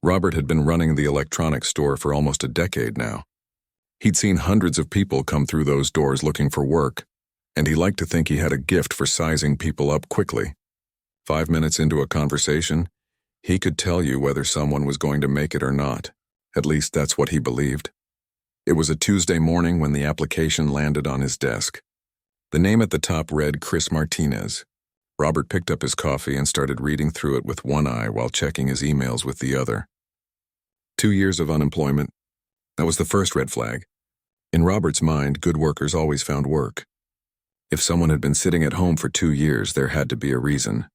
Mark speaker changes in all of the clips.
Speaker 1: Robert had been running the electronics store for almost a decade now. He'd seen hundreds of people come through those doors looking for work, and he liked to think he had a gift for sizing people up quickly. 5 minutes into a conversation, he could tell you whether someone was going to make it or not. At least that's what he believed. It was a Tuesday morning when the application landed on his desk. The name at the top read Chris Martinez. Robert picked up his coffee and started reading through it with one eye while checking his emails with the other. 2 years of unemployment. That was the first red flag. In Robert's mind, good workers always found work. If someone had been sitting at home for 2 years, there had to be a reason.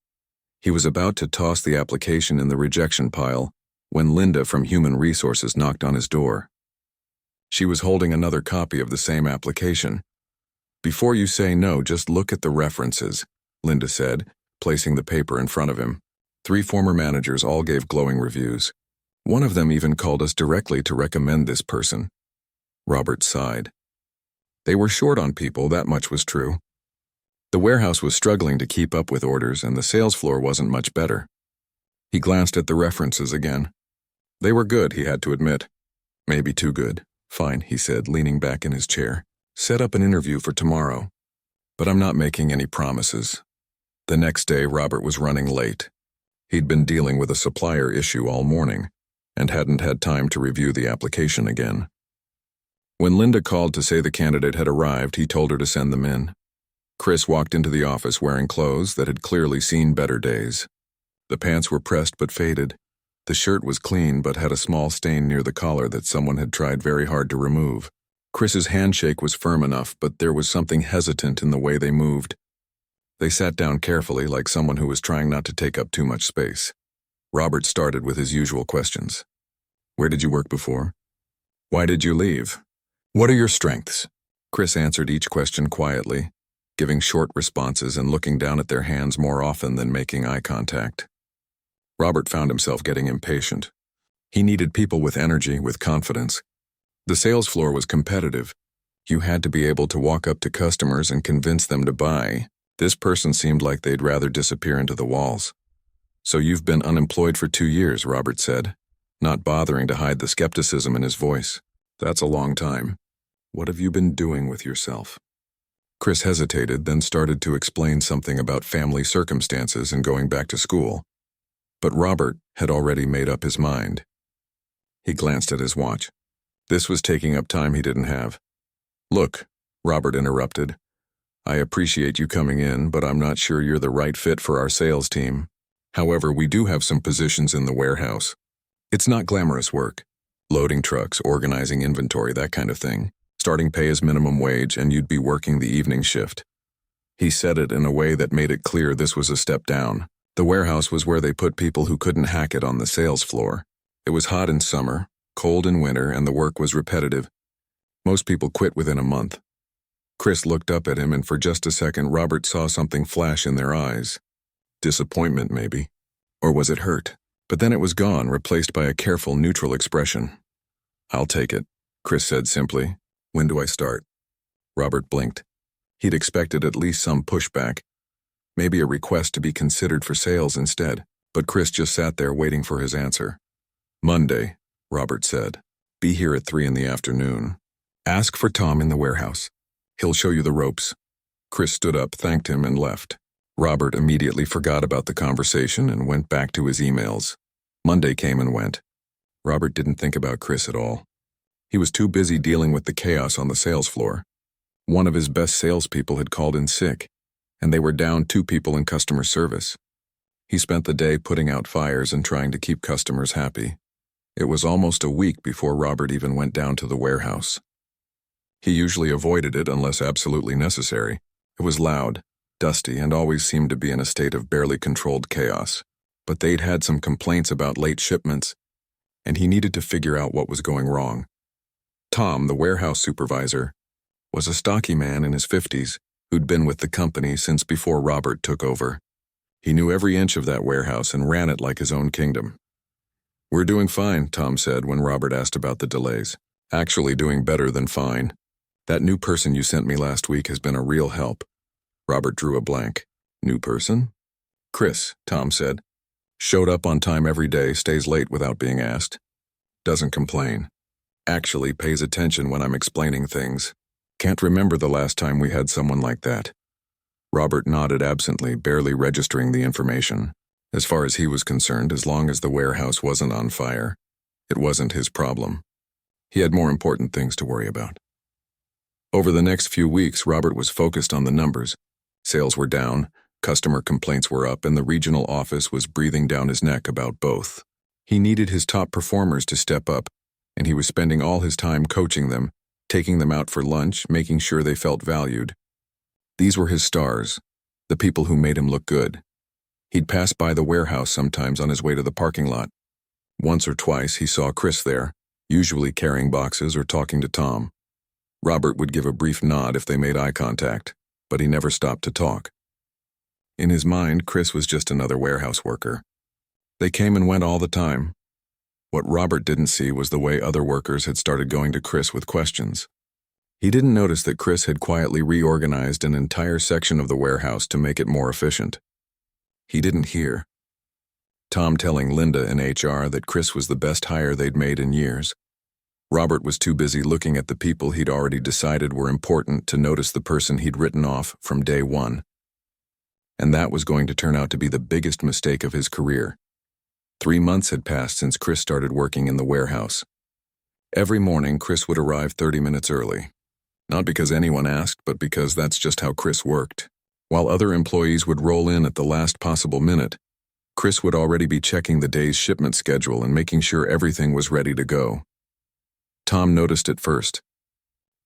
Speaker 1: He was about to toss the application in the rejection pile when Linda from Human Resources knocked on his door. She was holding another copy of the same application. "Before you say no, just look at the references," Linda said, placing the paper in front of him. 3 former managers all gave glowing reviews. One of them even called us directly to recommend this person. Robert sighed. They were short on people, that much was true. The warehouse was struggling to keep up with orders, and the sales floor wasn't much better. He glanced at the references again. They were good, he had to admit. Maybe too good. "Fine," he said, leaning back in his chair. "Set up an interview for tomorrow. But I'm not making any promises." The next day, Robert was running late. He'd been dealing with a supplier issue all morning and hadn't had time to review the application again. When Linda called to say the candidate had arrived, he told her to send them in. Chris walked into the office wearing clothes that had clearly seen better days. The pants were pressed but faded. The shirt was clean but had a small stain near the collar that someone had tried very hard to remove. Chris's handshake was firm enough, but there was something hesitant in the way they moved. They sat down carefully, like someone who was trying not to take up too much space. Robert started with his usual questions. "Where did you work before? Why did you leave? What are your strengths?" Chris answered each question quietly, giving short responses and looking down at their hands more often than making eye contact. Robert found himself getting impatient. He needed people with energy, with confidence. The sales floor was competitive. You had to be able to walk up to customers and convince them to buy. This person seemed like they'd rather disappear into the walls. "So you've been unemployed for 2 years, Robert said, not bothering to hide the skepticism in his voice. "That's a long time. What have you been doing with yourself?" Chris hesitated, then started to explain something about family circumstances and going back to school. But Robert had already made up his mind. He glanced at his watch. This was taking up time he didn't have. "Look," Robert interrupted, "I appreciate you coming in, but I'm not sure you're the right fit for our sales team. However, we do have some positions in the warehouse. It's not glamorous work. Loading trucks, organizing inventory, that kind of thing. Starting pay is minimum wage, and you'd be working the evening shift." He said it in a way that made it clear this was a step down. The warehouse was where they put people who couldn't hack it on the sales floor. It was hot in summer, cold in winter, and the work was repetitive. Most people quit within a month. Chris looked up at him, and for just a second, Robert saw something flash in their eyes. Disappointment, maybe. Or was it hurt? But then it was gone, replaced by a careful, neutral expression. "I'll take it," Chris said simply. "When do I start?" Robert blinked. He'd expected at least some pushback. Maybe a request to be considered for sales instead, but Chris just sat there waiting for his answer. "Monday," Robert said. "Be here at 3 in the afternoon. Ask for Tom in the warehouse. He'll show you the ropes." Chris stood up, thanked him, and left. Robert immediately forgot about the conversation and went back to his emails. Monday came and went. Robert didn't think about Chris at all. He was too busy dealing with the chaos on the sales floor. One of his best salespeople had called in sick, and they were down 2 people in customer service. He spent the day putting out fires and trying to keep customers happy. It was almost a week before Robert even went down to the warehouse. He usually avoided it unless absolutely necessary. It was loud, dusty, and always seemed to be in a state of barely controlled chaos. But they'd had some complaints about late shipments, and he needed to figure out what was going wrong. Tom, the warehouse supervisor, was a stocky man in his 50s who'd been with the company since before Robert took over. He knew every inch of that warehouse and ran it like his own kingdom. "We're doing fine," Tom said when Robert asked about the delays. "Actually doing better than fine. That new person you sent me last week has been a real help." Robert drew a blank. "New person?" "Chris," Tom said. Showed up on time every day, stays late without being asked. Doesn't complain. Actually pays attention when I'm explaining things. Can't remember the last time we had someone like that. Robert nodded absently, barely registering the information. As far as he was concerned, as long as the warehouse wasn't on fire, it wasn't his problem. He had more important things to worry about. Over the next few weeks, Robert was focused on the numbers. Sales were down, customer complaints were up, and the regional office was breathing down his neck about both. He needed his top performers to step up, and he was spending all his time coaching them, taking them out for lunch, making sure they felt valued. These were his stars, the people who made him look good. He'd pass by the warehouse sometimes on his way to the parking lot. Once or twice he saw Chris there, usually carrying boxes or talking to Tom. Robert would give a brief nod if they made eye contact, but he never stopped to talk. In his mind, Chris was just another warehouse worker. They came and went all the time. What Robert didn't see was the way other workers had started going to Chris with questions. He didn't notice that Chris had quietly reorganized an entire section of the warehouse to make it more efficient. He didn't hear Tom telling Linda in HR that Chris was the best hire they'd made in years. Robert was too busy looking at the people he'd already decided were important to notice the person he'd written off from day one. And that was going to turn out to be the biggest mistake of his career. 3 months had passed since Chris started working in the warehouse. Every morning, Chris would arrive 30 minutes early. Not because anyone asked, but because that's just how Chris worked. While other employees would roll in at the last possible minute, Chris would already be checking the day's shipment schedule and making sure everything was ready to go. Tom noticed it first.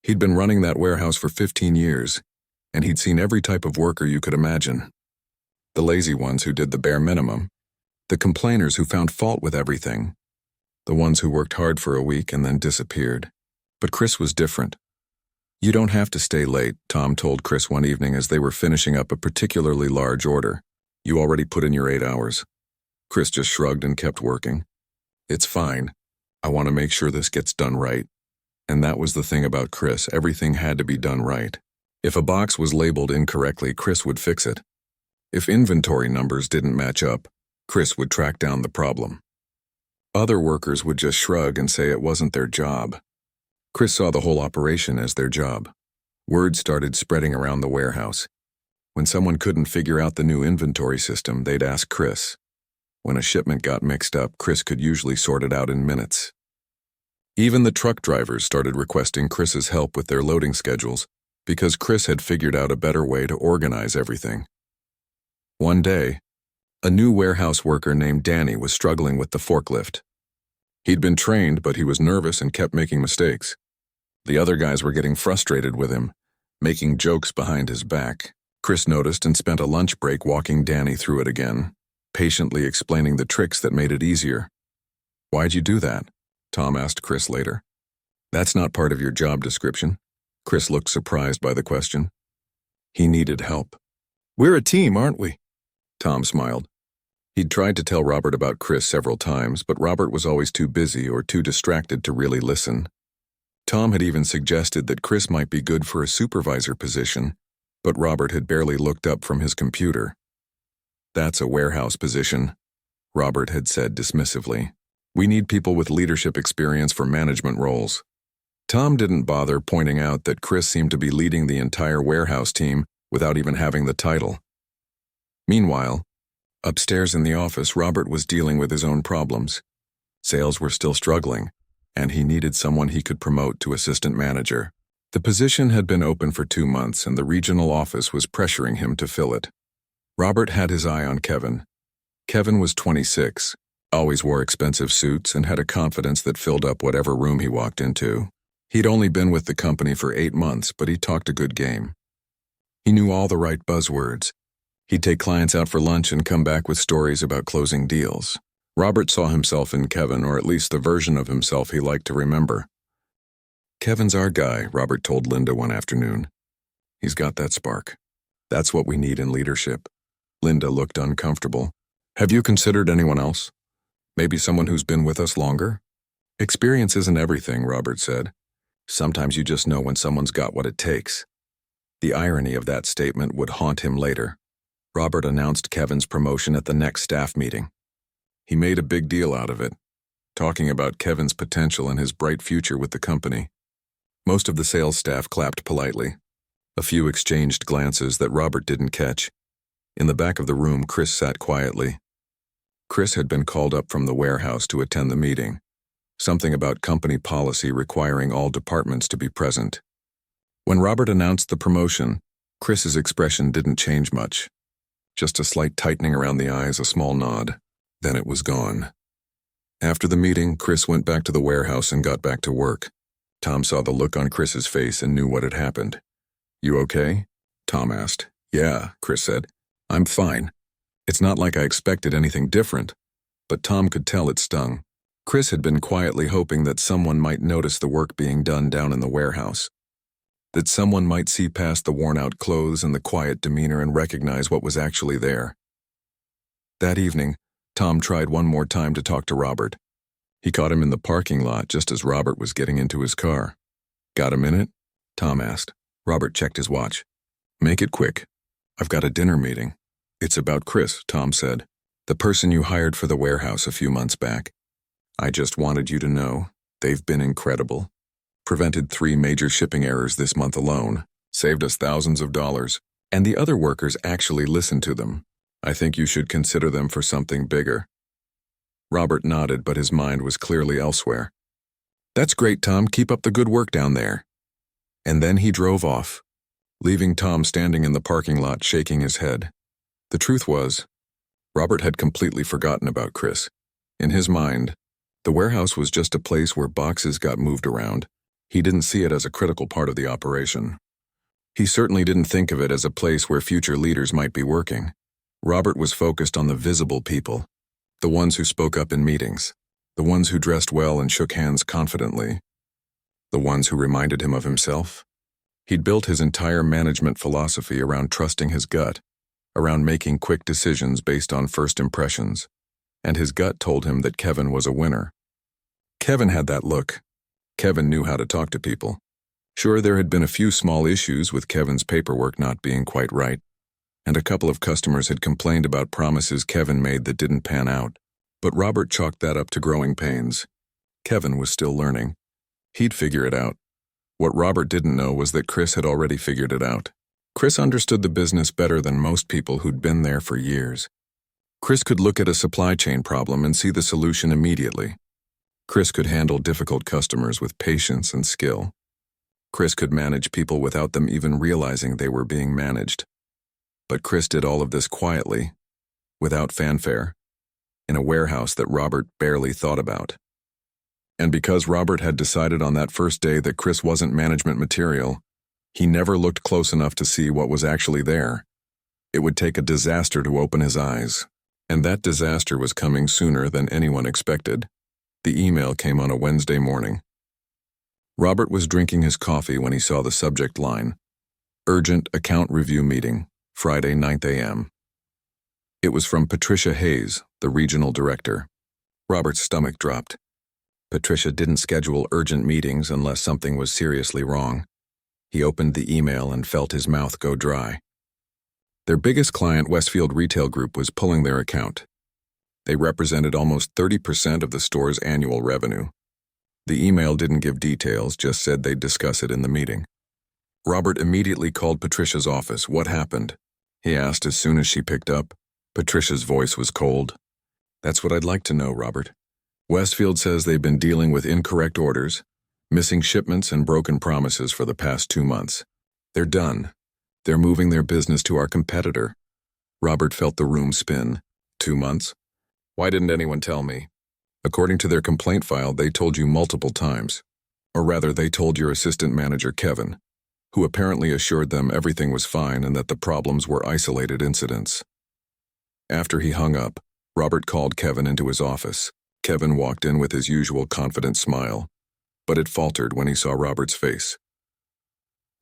Speaker 1: He'd been running that warehouse for 15 years, and he'd seen every type of worker you could imagine. The lazy ones who did the bare minimum, the complainers who found fault with everything, the ones who worked hard for a week and then disappeared. But Chris was different. "You don't have to stay late," Tom told Chris one evening as they were finishing up a particularly large order. "You already put in your 8 hours." Chris just shrugged and kept working. "It's fine. I want to make sure this gets done right." And that was the thing about Chris. Everything had to be done right. If a box was labeled incorrectly, Chris would fix it. If inventory numbers didn't match up, Chris would track down the problem. Other workers would just shrug and say it wasn't their job. Chris saw the whole operation as their job. Word started spreading around the warehouse. When someone couldn't figure out the new inventory system, they'd ask Chris. When a shipment got mixed up, Chris could usually sort it out in minutes. Even the truck drivers started requesting Chris's help with their loading schedules because Chris had figured out a better way to organize everything. One day, a new warehouse worker named Danny was struggling with the forklift. He'd been trained, but he was nervous and kept making mistakes. The other guys were getting frustrated with him, making jokes behind his back. Chris noticed and spent a lunch break walking Danny through it again, patiently explaining the tricks that made it easier. "Why'd you do that?" Tom asked Chris later. "That's not part of your job description." Chris looked surprised by the question. He needed help. "We're a team, aren't we?" Tom smiled. He'd tried to tell Robert about Chris several times, but Robert was always too busy or too distracted to really listen. Tom had even suggested that Chris might be good for a supervisor position, but Robert had barely looked up from his computer. "That's a warehouse position," Robert had said dismissively. "We need people with leadership experience for management roles." Tom didn't bother pointing out that Chris seemed to be leading the entire warehouse team without even having the title. Meanwhile, upstairs in the office, Robert was dealing with his own problems. Sales were still struggling, and he needed someone he could promote to assistant manager. The position had been open for 2 months, and the regional office was pressuring him to fill it. Robert had his eye on Kevin. Kevin was 26, always wore expensive suits, and had a confidence that filled up whatever room he walked into. He'd only been with the company for 8 months, but he talked a good game. He knew all the right buzzwords. He'd take clients out for lunch and come back with stories about closing deals. Robert saw himself in Kevin, or at least the version of himself he liked to remember. "Kevin's our guy," Robert told Linda one afternoon. "He's got that spark. That's what we need in leadership." Linda looked uncomfortable. "Have you considered anyone else? Maybe someone who's been with us longer?" "Experience isn't everything," Robert said. "Sometimes you just know when someone's got what it takes." The irony of that statement would haunt him later. Robert announced Kevin's promotion at the next staff meeting. He made a big deal out of it, talking about Kevin's potential and his bright future with the company. Most of the sales staff clapped politely. A few exchanged glances that Robert didn't catch. In the back of the room, Chris sat quietly. Chris had been called up from the warehouse to attend the meeting. Something about company policy requiring all departments to be present. When Robert announced the promotion, Chris's expression didn't change much. Just a slight tightening around the eyes, a small nod. Then it was gone. After the meeting, Chris went back to the warehouse and got back to work. Tom saw the look on Chris's face and knew what had happened. "You okay?" Tom asked. "Yeah," Chris said. "I'm fine. It's not like I expected anything different." But Tom could tell it stung. Chris had been quietly hoping that someone might notice the work being done down in the warehouse. That someone might see past the worn-out clothes and the quiet demeanor and recognize what was actually there. That evening, Tom tried one more time to talk to Robert. He caught him in the parking lot just as Robert was getting into his car. "Got a minute?" Tom asked. Robert checked his watch. "Make it quick. I've got a dinner meeting." "It's about Chris," Tom said. "The person you hired for the warehouse a few months back. I just wanted you to know, they've been incredible. Prevented 3 major shipping errors this month alone, saved us thousands of dollars, and the other workers actually listened to them. I think you should consider them for something bigger." Robert nodded, but his mind was clearly elsewhere. "That's great, Tom. Keep up the good work down there." And then he drove off, leaving Tom standing in the parking lot shaking his head. The truth was, Robert had completely forgotten about Chris. In his mind, the warehouse was just a place where boxes got moved around. He didn't see it as a critical part of the operation. He certainly didn't think of it as a place where future leaders might be working. Robert was focused on the visible people, the ones who spoke up in meetings, the ones who dressed well and shook hands confidently, the ones who reminded him of himself. He'd built his entire management philosophy around trusting his gut, around making quick decisions based on first impressions, and his gut told him that Kevin was a winner. Kevin had that look. Kevin knew how to talk to people. Sure, there had been a few small issues with Kevin's paperwork not being quite right, and a couple of customers had complained about promises Kevin made that didn't pan out, but Robert chalked that up to growing pains. Kevin was still learning. He'd figure it out. What Robert didn't know was that Chris had already figured it out. Chris understood the business better than most people who'd been there for years. Chris could look at a supply chain problem and see the solution immediately. Chris could handle difficult customers with patience and skill. Chris could manage people without them even realizing they were being managed. But Chris did all of this quietly, without fanfare, in a warehouse that Robert barely thought about. And because Robert had decided on that first day that Chris wasn't management material, he never looked close enough to see what was actually there. It would take a disaster to open his eyes, and that disaster was coming sooner than anyone expected. The email came on a Wednesday morning. Robert was drinking his coffee when he saw the subject line, "Urgent Account Review Meeting, Friday 9 a.m. It was from Patricia Hayes, the regional director. Robert's stomach dropped. Patricia didn't schedule urgent meetings unless something was seriously wrong. He opened the email and felt his mouth go dry. Their biggest client, Westfield Retail Group, was pulling their account. They represented almost 30% of the store's annual revenue. The email didn't give details, just said they'd discuss it in the meeting. Robert immediately called Patricia's office. "What happened?" he asked as soon as she picked up. Patricia's voice was cold. "That's what I'd like to know, Robert. Westfield says they've been dealing with incorrect orders, missing shipments and broken promises for the past 2 months. They're done. They're moving their business to our competitor." Robert felt the room spin. 2 months? Why didn't anyone tell me? According to their complaint file, they told you multiple times. Or rather, they told your assistant manager, Kevin, who apparently assured them everything was fine and that the problems were isolated incidents. After he hung up, Robert called Kevin into his office. Kevin walked in with his usual confident smile, but it faltered when he saw Robert's face.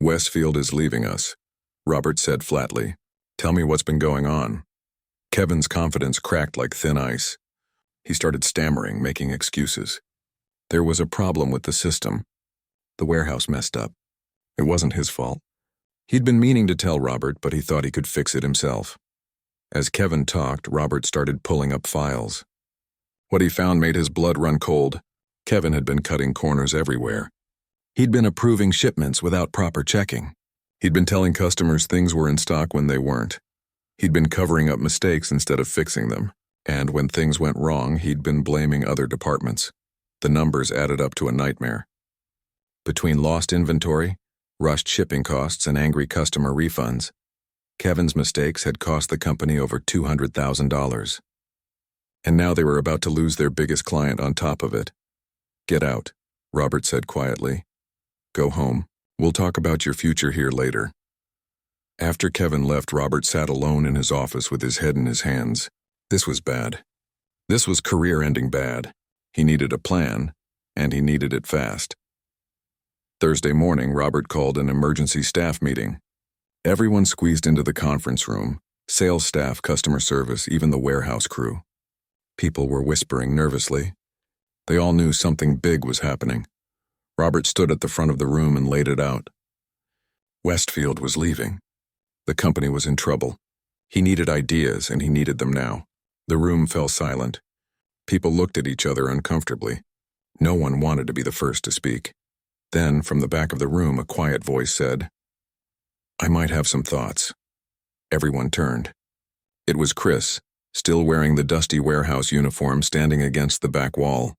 Speaker 1: "Westfield is leaving us," Robert said flatly. "Tell me what's been going on." Kevin's confidence cracked like thin ice. He started stammering, making excuses. There was a problem with the system. The warehouse messed up. It wasn't his fault. He'd been meaning to tell Robert, but he thought he could fix it himself. As Kevin talked, Robert started pulling up files. What he found made his blood run cold. Kevin had been cutting corners everywhere. He'd been approving shipments without proper checking. He'd been telling customers things were in stock when they weren't. He'd been covering up mistakes instead of fixing them. And when things went wrong, he'd been blaming other departments. The numbers added up to a nightmare. Between lost inventory, rushed shipping costs, and angry customer refunds, Kevin's mistakes had cost the company over $200,000. And now they were about to lose their biggest client on top of it. "Get out," Robert said quietly. "Go home. We'll talk about your future here later." After Kevin left, Robert sat alone in his office with his head in his hands. This was bad. This was career-ending bad. He needed a plan, and he needed it fast. Thursday morning, Robert called an emergency staff meeting. Everyone squeezed into the conference room: sales staff, customer service, even the warehouse crew. People were whispering nervously. They all knew something big was happening. Robert stood at the front of the room and laid it out. Westfield was leaving. The company was in trouble. He needed ideas, and he needed them now. The room fell silent. People looked at each other uncomfortably. No one wanted to be the first to speak. Then, from the back of the room, a quiet voice said, "I might have some thoughts." Everyone turned. It was Chris, still wearing the dusty warehouse uniform, standing against the back wall.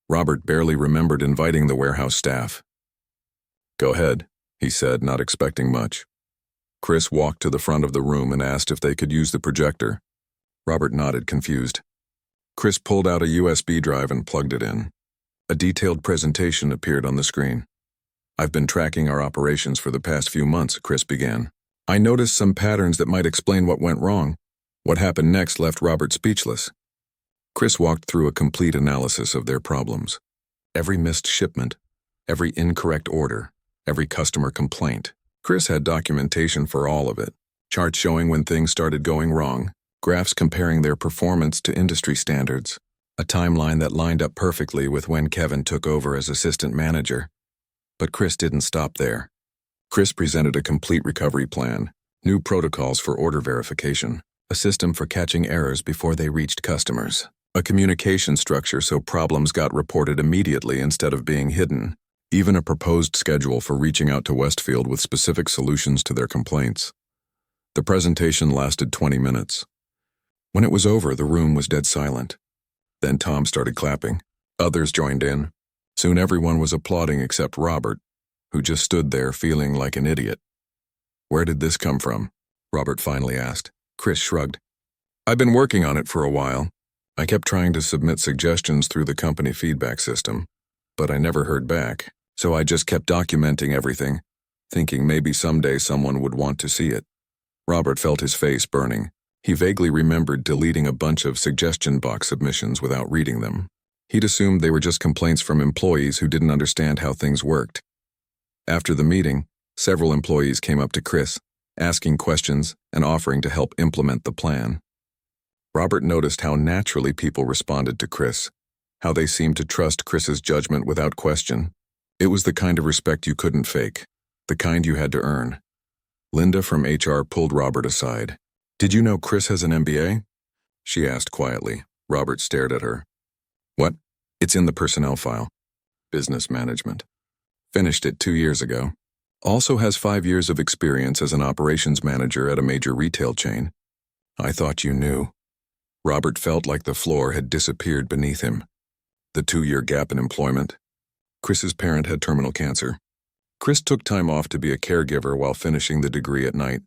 Speaker 1: Robert barely remembered inviting the warehouse staff. "Go ahead," he said, not expecting much. Chris walked to the front of the room and asked if they could use the projector. Robert nodded, confused. Chris pulled out a USB drive and plugged it in. A detailed presentation appeared on the screen. "I've been tracking our operations for the past few months," Chris began. "I noticed some patterns that might explain what went wrong." What happened next left Robert speechless. Chris walked through a complete analysis of their problems. Every missed shipment, every incorrect order, every customer complaint. Chris had documentation for all of it. Charts showing when things started going wrong, graphs comparing their performance to industry standards, a timeline that lined up perfectly with when Kevin took over as assistant manager. But Chris didn't stop there. Chris presented a complete recovery plan, new protocols for order verification, a system for catching errors before they reached customers, a communication structure so problems got reported immediately instead of being hidden, even a proposed schedule for reaching out to Westfield with specific solutions to their complaints. The presentation lasted 20 minutes. When it was over, the room was dead silent. Then Tom started clapping. Others joined in. Soon everyone was applauding except Robert, who just stood there feeling like an idiot. "Where did this come from?" Robert finally asked. Chris shrugged. "I've been working on it for a while. I kept trying to submit suggestions through the company feedback system, but I never heard back, so I just kept documenting everything, thinking maybe someday someone would want to see it." Robert felt his face burning. He vaguely remembered deleting a bunch of suggestion box submissions without reading them. He'd assumed they were just complaints from employees who didn't understand how things worked. After the meeting, several employees came up to Chris, asking questions and offering to help implement the plan. Robert noticed how naturally people responded to Chris, how they seemed to trust Chris's judgment without question. It was the kind of respect you couldn't fake, the kind you had to earn. Linda from HR pulled Robert aside. "Did you know Chris has an MBA?" she asked quietly. Robert stared at her. "What?" "It's in the personnel file. Business management. Finished it 2 years ago. Also has 5 years of experience as an operations manager at a major retail chain." "I thought you knew." Robert felt like the floor had disappeared beneath him. The 2-year gap in employment. Chris's parent had terminal cancer. Chris took time off to be a caregiver while finishing the degree at night.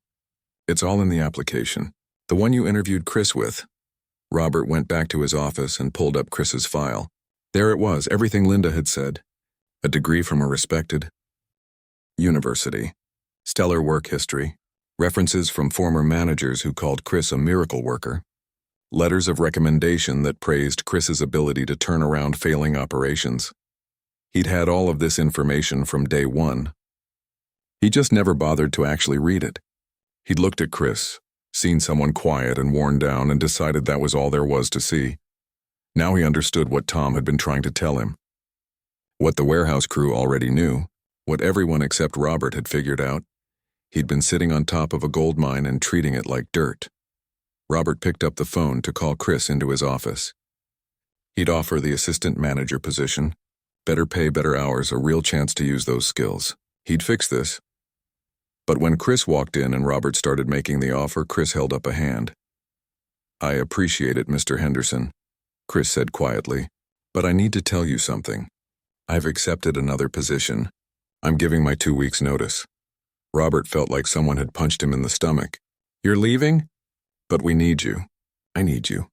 Speaker 1: "It's all in the application. The one you interviewed Chris with." Robert went back to his office and pulled up Chris's file. There it was, everything Linda had said. A degree from a respected university. Stellar work history. References from former managers who called Chris a miracle worker. Letters of recommendation that praised Chris's ability to turn around failing operations. He'd had all of this information from day one. He just never bothered to actually read it. He'd looked at Chris, seen someone quiet and worn down, and decided that was all there was to see. Now he understood what Tom had been trying to tell him. What the warehouse crew already knew, what everyone except Robert had figured out. He'd been sitting on top of a gold mine and treating it like dirt. Robert picked up the phone to call Chris into his office. He'd offer the assistant manager position. Better pay, better hours, a real chance to use those skills. He'd fix this. But when Chris walked in and Robert started making the offer, Chris held up a hand. "I appreciate it, Mr. Henderson," Chris said quietly, "but I need to tell you something. I've accepted another position. I'm giving my 2 weeks' notice." Robert felt like someone had punched him in the stomach. "You're leaving? But we need you. I need you."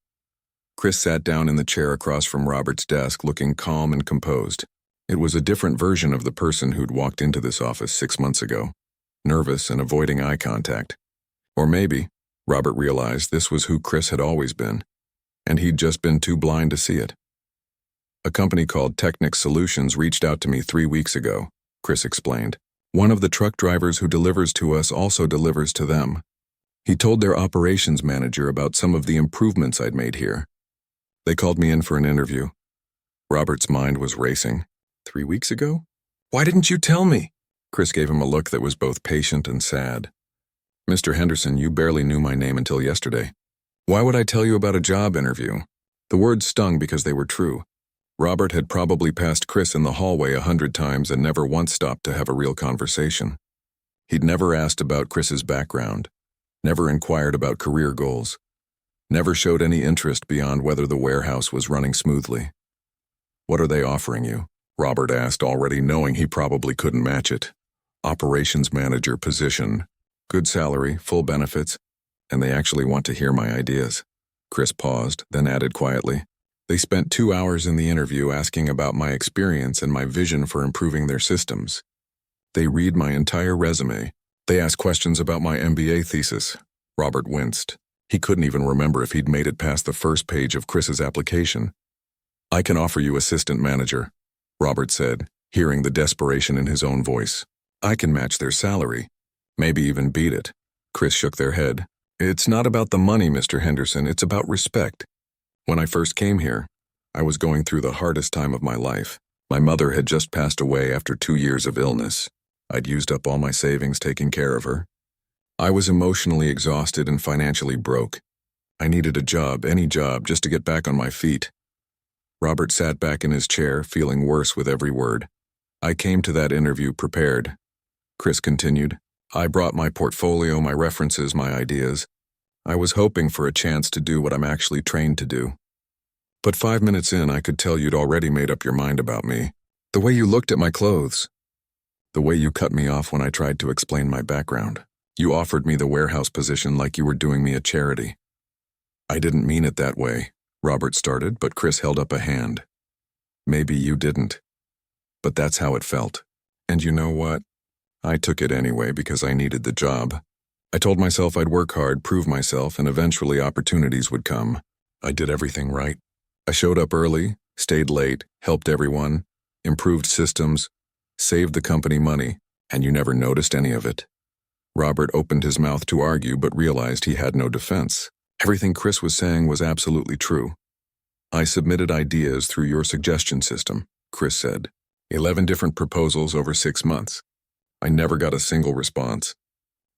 Speaker 1: Chris sat down in the chair across from Robert's desk, looking calm and composed. It was a different version of the person who'd walked into this office 6 months ago, nervous and avoiding eye contact. Or maybe, Robert realized, this was who Chris had always been, and he'd just been too blind to see it. "A company called Technic Solutions reached out to me 3 weeks ago," Chris explained. "One of the truck drivers who delivers to us also delivers to them. He told their operations manager about some of the improvements I'd made here. They called me in for an interview." Robert's mind was racing. 3 weeks ago? "Why didn't you tell me?" Chris gave him a look that was both patient and sad. "Mr. Henderson, you barely knew my name until yesterday. Why would I tell you about a job interview?" The words stung because they were true. Robert had probably passed Chris in the hallway 100 times and never once stopped to have a real conversation. He'd never asked about Chris's background, never inquired about career goals, never showed any interest beyond whether the warehouse was running smoothly. "What are they offering you?" Robert asked, already knowing he probably couldn't match it. "Operations manager position. Good salary, full benefits, and they actually want to hear my ideas." Chris paused, then added quietly, "They spent 2 hours in the interview asking about my experience and my vision for improving their systems. They read my entire resume. They asked questions about my MBA thesis." Robert winced. He couldn't even remember if he'd made it past the first page of Chris's application. "I can offer you assistant manager," Robert said, hearing the desperation in his own voice. "I can match their salary, maybe even beat it." Chris shook their head. "It's not about the money, Mr. Henderson, it's about respect. When I first came here, I was going through the hardest time of my life. My mother had just passed away after 2 years of illness. I'd used up all my savings taking care of her. I was emotionally exhausted and financially broke. I needed a job, any job, just to get back on my feet." Robert sat back in his chair, feeling worse with every word. "I came to that interview prepared," Chris continued. "I brought my portfolio, my references, my ideas. I was hoping for a chance to do what I'm actually trained to do. But 5 minutes in, I could tell you'd already made up your mind about me. The way you looked at my clothes. The way you cut me off when I tried to explain my background. You offered me the warehouse position like you were doing me a charity." "I didn't mean it that way," Robert started, but Chris held up a hand. "Maybe you didn't. But that's how it felt. And you know what? I took it anyway because I needed the job. I told myself I'd work hard, prove myself, and eventually opportunities would come. I did everything right. I showed up early, stayed late, helped everyone, improved systems, saved the company money, and you never noticed any of it." Robert opened his mouth to argue but realized he had no defense. Everything Chris was saying was absolutely true. "I submitted ideas through your suggestion system," Chris said. 11 different proposals over 6 months. I never got a single response.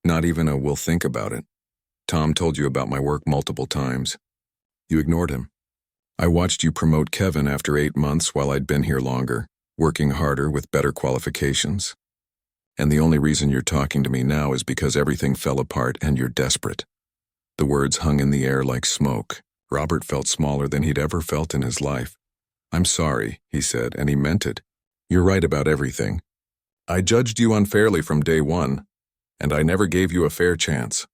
Speaker 1: Not even a "we'll think about it." Tom told you about my work multiple times. You ignored him. I watched you promote Kevin after 8 months while I'd been here longer, working harder with better qualifications. And the only reason you're talking to me now is because everything fell apart and you're desperate." The words hung in the air like smoke. Robert felt smaller than he'd ever felt in his life. "I'm sorry," he said, and he meant it. "You're right about everything. I judged you unfairly from day one, and I never gave you a fair chance.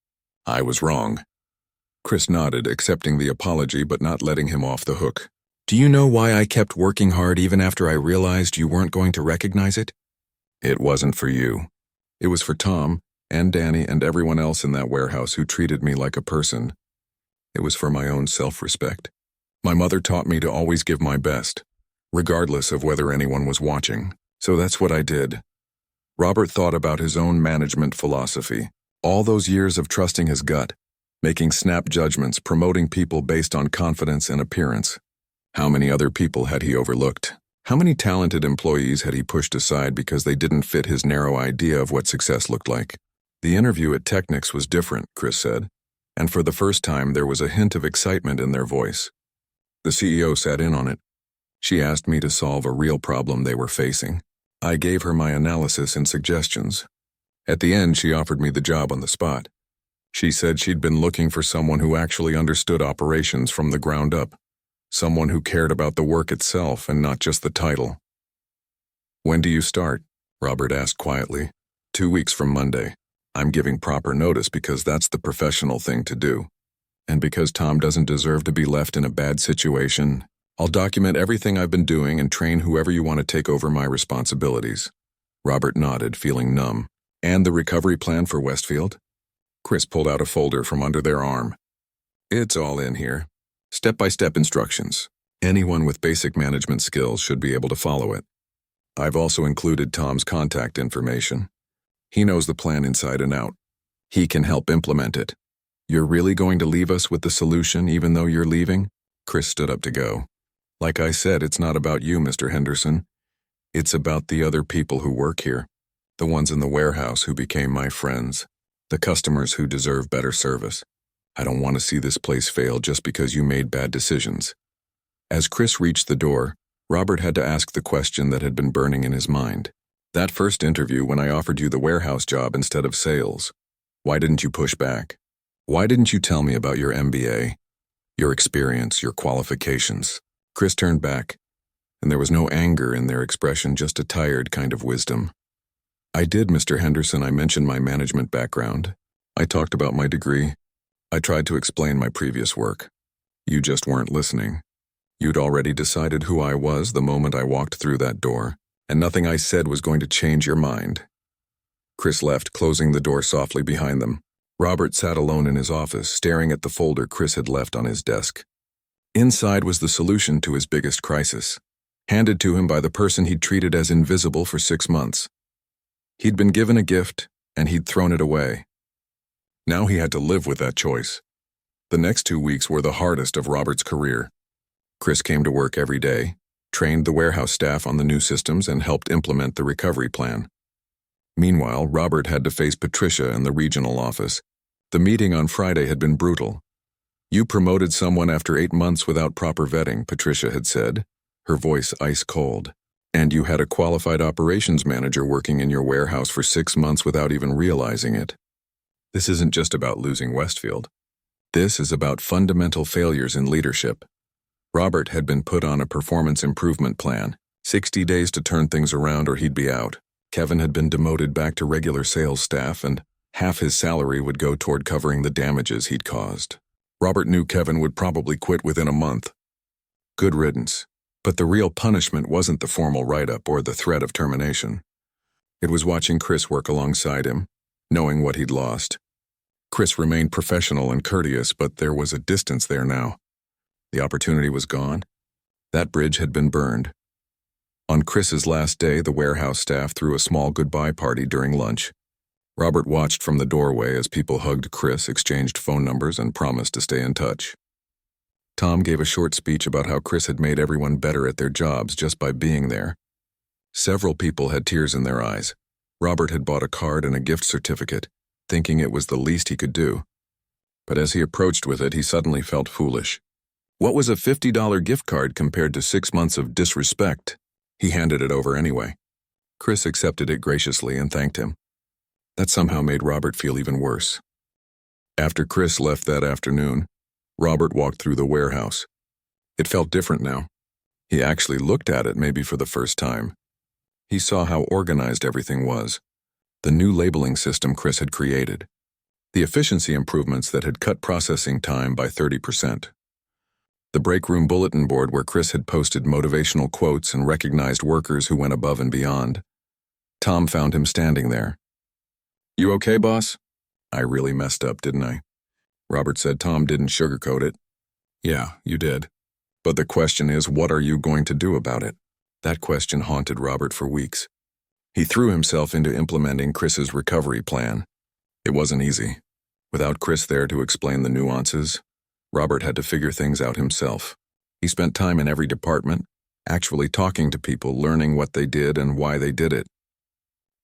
Speaker 1: I was wrong." Chris nodded, accepting the apology but not letting him off the hook. "Do you know why I kept working hard even after I realized you weren't going to recognize it? It wasn't for you. It was for Tom and Danny and everyone else in that warehouse who treated me like a person. It was for my own self-respect. My mother taught me to always give my best, regardless of whether anyone was watching. So that's what I did." Robert thought about his own management philosophy. All those years of trusting his gut, making snap judgments, promoting people based on confidence and appearance. How many other people had he overlooked? How many talented employees had he pushed aside because they didn't fit his narrow idea of what success looked like? The interview at Technics was different, Chris said, and for the first time there was a hint of excitement in their voice. The CEO sat in on it. She asked me to solve a real problem they were facing. I gave her my analysis and suggestions. At the end, she offered me the job on the spot. She said she'd been looking for someone who actually understood operations from the ground up, someone who cared about the work itself and not just the title. "When do you start?" Robert asked quietly. 2 weeks from Monday. I'm giving proper notice because that's the professional thing to do. And because Tom doesn't deserve to be left in a bad situation, I'll document everything I've been doing and train whoever you want to take over my responsibilities. Robert nodded, feeling numb. "And the recovery plan for Westfield?" Chris pulled out a folder from under their arm. "It's all in here. Step-by-step instructions. Anyone with basic management skills should be able to follow it. I've also included Tom's contact information. He knows the plan inside and out. He can help implement it." "You're really going to leave us with the solution even though you're leaving?" Chris stood up to go. "Like I said, it's not about you, Mr. Henderson. It's about the other people who work here, the ones in the warehouse who became my friends, the customers who deserve better service. I don't want to see this place fail just because you made bad decisions." As Chris reached the door, Robert had to ask the question that had been burning in his mind. "That first interview when I offered you the warehouse job instead of sales, why didn't you push back? Why didn't you tell me about your MBA, your experience, your qualifications?" Chris turned back, and there was no anger in their expression, just a tired kind of wisdom. "I did, Mr. Henderson. I mentioned my management background. I talked about my degree. I tried to explain my previous work. You just weren't listening. You'd already decided who I was the moment I walked through that door, and nothing I said was going to change your mind." Chris left, closing the door softly behind them. Robert sat alone in his office, staring at the folder Chris had left on his desk. Inside was the solution to his biggest crisis, handed to him by the person he'd treated as invisible for 6 months. He'd been given a gift, and he'd thrown it away. Now he had to live with that choice. The next 2 weeks were the hardest of Robert's career. Chris came to work every day, trained the warehouse staff on the new systems, and helped implement the recovery plan. Meanwhile, Robert had to face Patricia in the regional office. The meeting on Friday had been brutal. "You promoted someone after 8 months without proper vetting," Patricia had said, her voice ice cold. "And you had a qualified operations manager working in your warehouse for 6 months without even realizing it. This isn't just about losing Westfield. This is about fundamental failures in leadership." Robert had been put on a performance improvement plan, 60 days to turn things around or he'd be out. Kevin had been demoted back to regular sales staff, and half his salary would go toward covering the damages he'd caused. Robert knew Kevin would probably quit within a month. Good riddance. But the real punishment wasn't the formal write-up or the threat of termination. It was watching Chris work alongside him, knowing what he'd lost. Chris remained professional and courteous, but there was a distance there now. The opportunity was gone. That bridge had been burned. On Chris's last day, the warehouse staff threw a small goodbye party during lunch. Robert watched from the doorway as people hugged Chris, exchanged phone numbers, and promised to stay in touch. Tom gave a short speech about how Chris had made everyone better at their jobs just by being there. Several people had tears in their eyes. Robert had bought a card and a gift certificate, thinking it was the least he could do. But as he approached with it, he suddenly felt foolish. What was a $50 gift card compared to 6 months of disrespect? He handed it over anyway. Chris accepted it graciously and thanked him. That somehow made Robert feel even worse. After Chris left that afternoon, Robert walked through the warehouse. It felt different now. He actually looked at it, maybe for the first time. He saw how organized everything was. The new labeling system Chris had created. The efficiency improvements that had cut processing time by 30%. The break room bulletin board where Chris had posted motivational quotes and recognized workers who went above and beyond. Tom found him standing there. "You okay, boss?" "I really messed up, didn't I?" Robert said. Tom didn't sugarcoat it. "Yeah, you did. But the question is, what are you going to do about it?" That question haunted Robert for weeks. He threw himself into implementing Chris's recovery plan. It wasn't easy. Without Chris there to explain the nuances, Robert had to figure things out himself. He spent time in every department, actually talking to people, learning what they did and why they did it.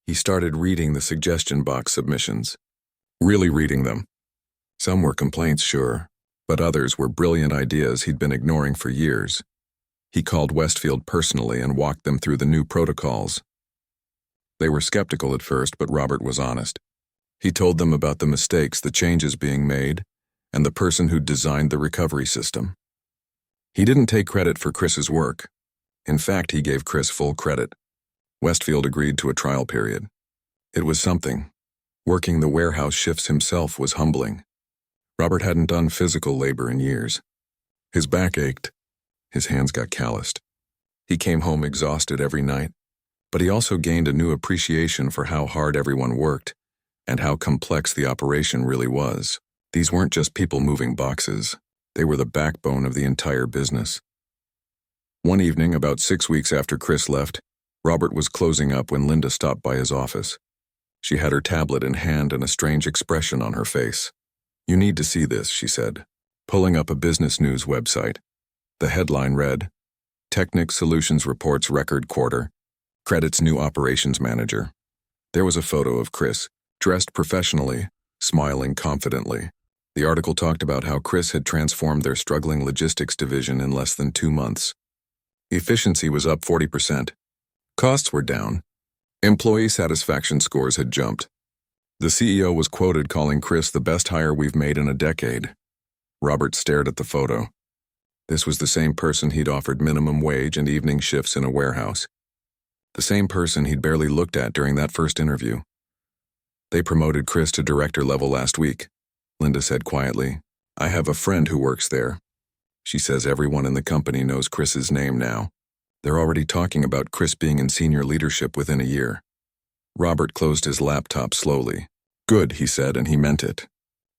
Speaker 1: He started reading the suggestion box submissions. Really reading them. Some were complaints, sure, but others were brilliant ideas he'd been ignoring for years. He called Westfield personally and walked them through the new protocols. They were skeptical at first, but Robert was honest. He told them about the mistakes, the changes being made, and the person who'd designed the recovery system. He didn't take credit for Chris's work. In fact, he gave Chris full credit. Westfield agreed to a trial period. It was something. Working the warehouse shifts himself was humbling. Robert hadn't done physical labor in years. His back ached. His hands got calloused. He came home exhausted every night, but he also gained a new appreciation for how hard everyone worked and how complex the operation really was. These weren't just people moving boxes. They were the backbone of the entire business. One evening, about 6 weeks after Chris left, Robert was closing up when Linda stopped by his office. She had her tablet in hand and a strange expression on her face. "You need to see this," she said, pulling up a business news website. The headline read, "Technic Solutions reports record quarter, credits new operations manager." There was a photo of Chris, dressed professionally, smiling confidently. The article talked about how Chris had transformed their struggling logistics division in less than 2 months. Efficiency was up 40%. Costs were down. Employee satisfaction scores had jumped. The CEO was quoted calling Chris the best hire we've made in a decade. Robert stared at the photo. This was the same person he'd offered minimum wage and evening shifts in a warehouse. The same person he'd barely looked at during that first interview. "They promoted Chris to director level last week," Linda said quietly. "I have a friend who works there. She says everyone in the company knows Chris's name now. They're already talking about Chris being in senior leadership within a year." Robert closed his laptop slowly. "Good," he said, and he meant it.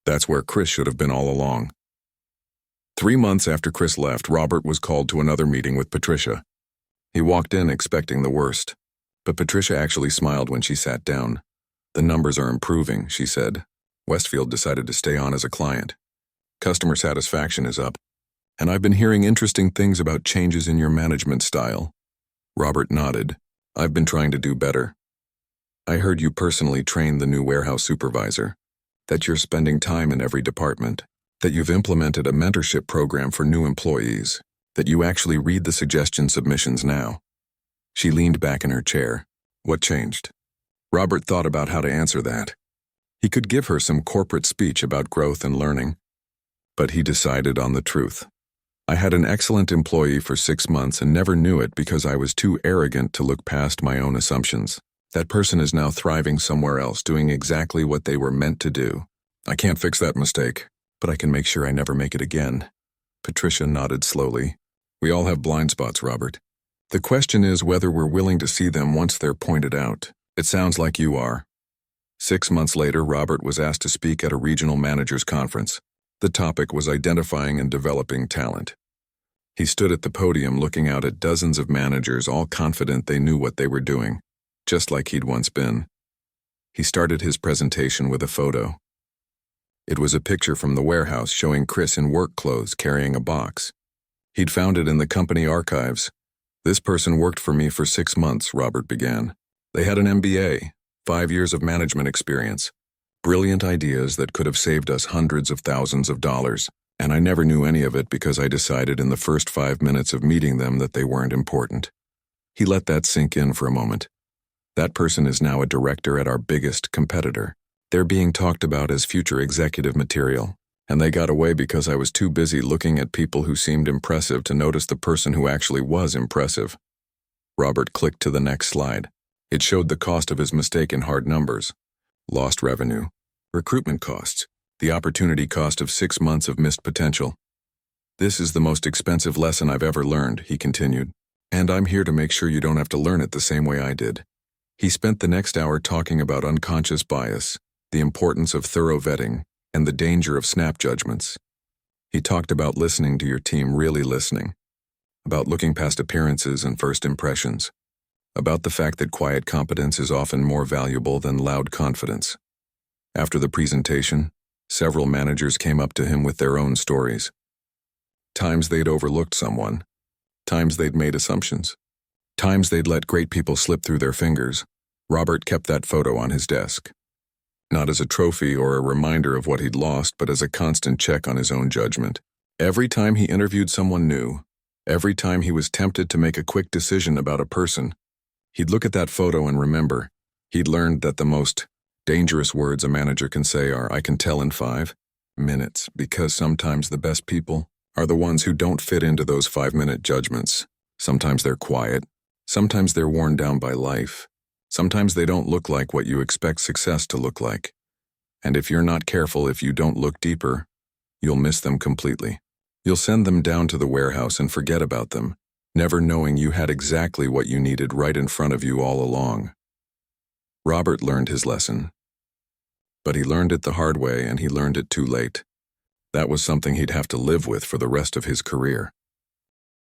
Speaker 1: That's where Chris should have been all along. 3 months after Chris left, Robert was called to another meeting with Patricia. He walked in expecting the worst, but Patricia actually smiled when she sat down. "The numbers are improving," she said. "Westfield decided to stay on as a client. Customer satisfaction is up. And I've been hearing interesting things about changes in your management style." Robert nodded. "I've been trying to do better. I heard you personally trained the new warehouse supervisor, that you're spending time in every department, that you've implemented a mentorship program for new employees, that you actually read the suggestion submissions now." She leaned back in her chair. What changed? Robert thought about how to answer that. He could give her some corporate speech about growth and learning, but he decided on the truth. "I had an excellent employee for 6 months and never knew it because I was too arrogant to look past my own assumptions. That person is now thriving somewhere else, doing exactly what they were meant to do. I can't fix that mistake, but I can make sure I never make it again." Patricia nodded slowly. "We all have blind spots, Robert. The question is whether we're willing to see them once they're pointed out. It sounds like you are." 6 months later, Robert was asked to speak at a regional managers conference. The topic was identifying and developing talent. He stood at the podium looking out at dozens of managers, all confident they knew what they were doing, just like he'd once been. He started his presentation with a photo. It was a picture from the warehouse showing Chris in work clothes carrying a box. He'd found it in the company archives. "This person worked for me for 6 months," Robert began. "They had an MBA, 5 years of management experience, brilliant ideas that could have saved us hundreds of thousands of dollars, and I never knew any of it because I decided in the first 5 minutes of meeting them that they weren't important." He let that sink in for a moment. That person is now a director at our biggest competitor. They're being talked about as future executive material, and they got away because I was too busy looking at people who seemed impressive to notice the person who actually was impressive. Robert clicked to the next slide. It showed the cost of his mistake in hard numbers. Lost revenue, recruitment costs, the opportunity cost of 6 months of missed potential. "This is the most expensive lesson I've ever learned," he continued, "and I'm here to make sure you don't have to learn it the same way I did." He spent the next hour talking about unconscious bias, the importance of thorough vetting, and the danger of snap judgments. He talked about listening to your team, really listening, about looking past appearances and first impressions, about the fact that quiet competence is often more valuable than loud confidence. After the presentation, several managers came up to him with their own stories. Times they'd overlooked someone, times they'd made assumptions, times they'd let great people slip through their fingers. Robert kept that photo on his desk. not as a trophy or a reminder of what he'd lost, but as a constant check on his own judgment. Every time he interviewed someone new, every time he was tempted to make a quick decision about a person, he'd look at that photo and remember. He'd learned that the most dangerous words a manager can say are, "I can tell in 5 minutes," because sometimes the best people are the ones who don't fit into those 5-minute judgments. Sometimes they're quiet. Sometimes they're worn down by life. Sometimes they don't look like what you expect success to look like. And if you're not careful, if you don't look deeper, you'll miss them completely. You'll send them down to the warehouse and forget about them, never knowing you had exactly what you needed right in front of you all along. Robert learned his lesson. But he learned it the hard way, and he learned it too late. That was something he'd have to live with for the rest of his career.